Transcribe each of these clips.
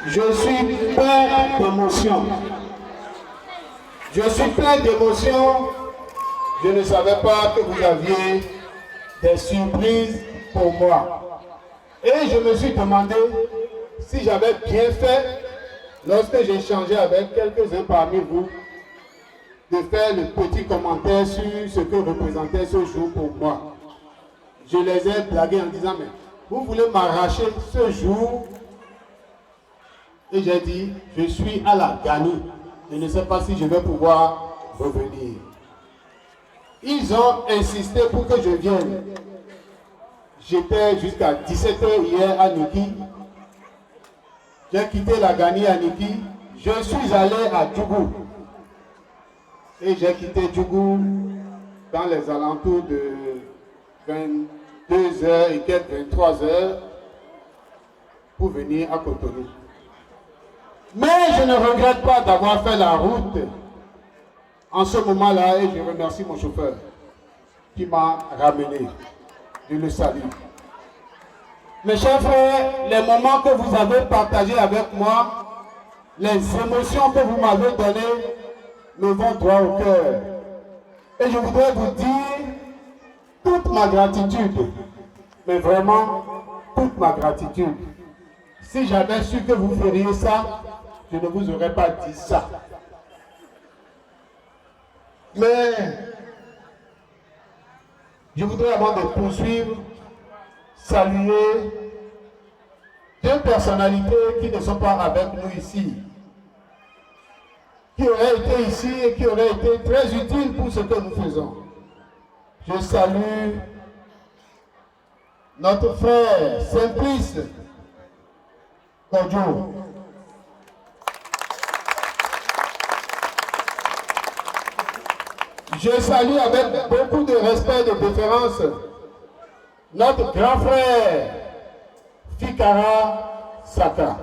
Je suis plein d'émotions. Je suis plein d'émotions. Je ne savais pas que vous aviez des surprises pour moi. Et je me suis demandé si j'avais bien fait, lorsque j'ai échangé avec quelques-uns parmi vous, de faire le petit commentaire sur ce que représentait ce jour pour moi. Je les ai blagués en disant, mais vous voulez m'arracher ce jour? Et j'ai dit, je suis à la Ghanie. Je ne sais pas si je vais pouvoir revenir. Ils ont insisté pour que je vienne. J'étais jusqu'à 17h hier à Niki. J'ai quitté la Ghanie à Niki. Je suis allé à Djougou. Et j'ai quitté Djougou dans les alentours de 22h et quelques 23h pour venir à Cotonou. Mais je ne regrette pas d'avoir fait la route en ce moment-là et je remercie mon chauffeur qui m'a ramené. Je le salue. Mes chers frères, les moments que vous avez partagés avec moi, les émotions que vous m'avez données me vont droit au cœur. Et je voudrais vous dire toute ma gratitude, mais vraiment toute ma gratitude. Si j'avais su que vous feriez ça, je ne vous aurais pas dit ça. Mais je voudrais, avant de poursuivre, saluer deux personnalités qui ne sont pas avec nous ici, qui auraient été ici et qui auraient été très utiles pour ce que nous faisons. Je salue notre frère Simplice Kodjo. Je salue avec beaucoup de respect et de déférence notre grand frère Fikara Saka.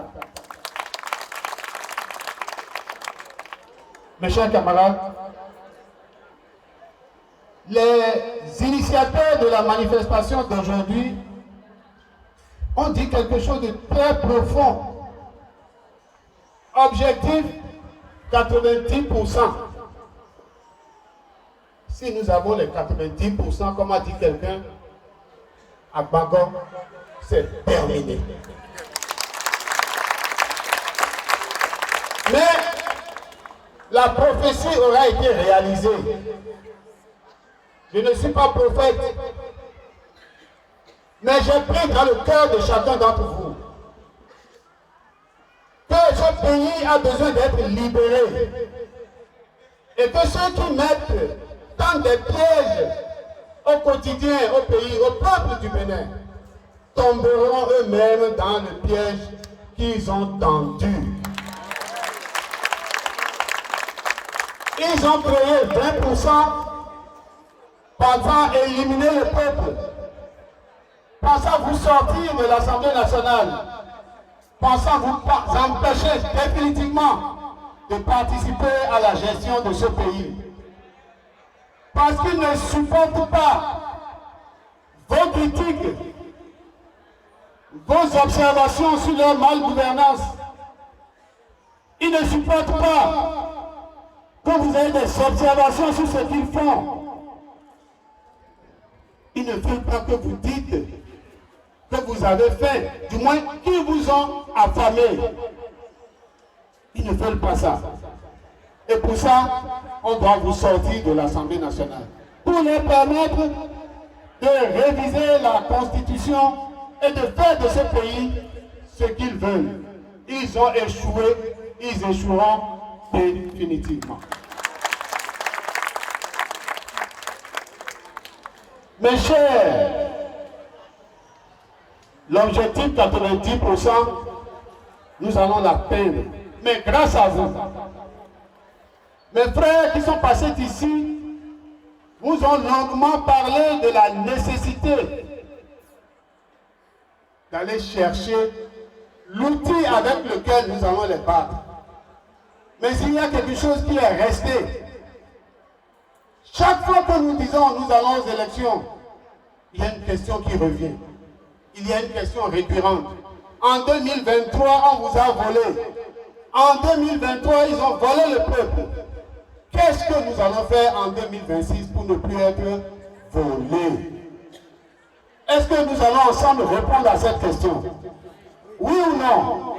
Mes chers camarades, les initiateurs de la manifestation d'aujourd'hui ont dit quelque chose de très profond. Objectif 90%. Si nous avons les 90%, comme a dit quelqu'un, à Bagon, c'est terminé. Mais la prophétie aura été réalisée. Je ne suis pas prophète, mais j'ai pris dans le cœur de chacun d'entre vous que ce pays a besoin d'être libéré et que ceux qui mettent tant des pièges au quotidien, au pays, au peuple du Bénin, tomberont eux-mêmes dans le piège qu'ils ont tendu. Ils ont créé 20% pensant éliminer le peuple, pensant vous sortir de l'Assemblée nationale, pensant vous empêcher définitivement de participer à la gestion de ce pays. Parce qu'ils ne supportent pas vos critiques, vos observations sur leur malgouvernance. Ils ne supportent pas que vous ayez des observations sur ce qu'ils font. Ils ne veulent pas que vous dites que vous avez fait, du moins qu'ils vous ont affamé. Ils ne veulent pas ça. Et pour ça, on doit vous sortir de l'Assemblée nationale. Pour leur permettre de réviser la Constitution et de faire de ce pays ce qu'ils veulent. Ils ont échoué, ils échoueront définitivement. Mes chers, l'objectif 90%, nous allons l'atteindre. Mais grâce à vous, mes frères qui sont passés ici vous ont longuement parlé de la nécessité d'aller chercher l'outil avec lequel nous allons les battre. Mais il y a quelque chose qui est resté. Chaque fois que nous disons nous allons aux élections, il y a une question qui revient. Il y a une question récurrente. En 2023, on vous a volé. En 2023, ils ont volé le peuple. Qu'est-ce que nous allons faire en 2026 pour ne plus être volés? Est-ce que nous allons ensemble répondre à cette question? Oui ou non?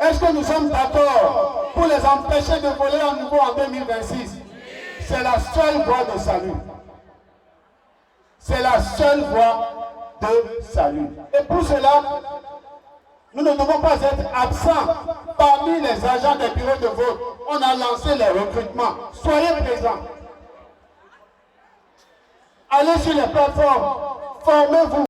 Est-ce que nous sommes d'accord pour les empêcher de voler à nouveau en 2026? C'est la seule voie de salut. C'est la seule voie de salut. Et pour cela, nous ne devons pas être absents parmi les agents des bureaux de vote. On a lancé les recrutements. Soyez présents. Allez sur les plateformes. Formez-vous.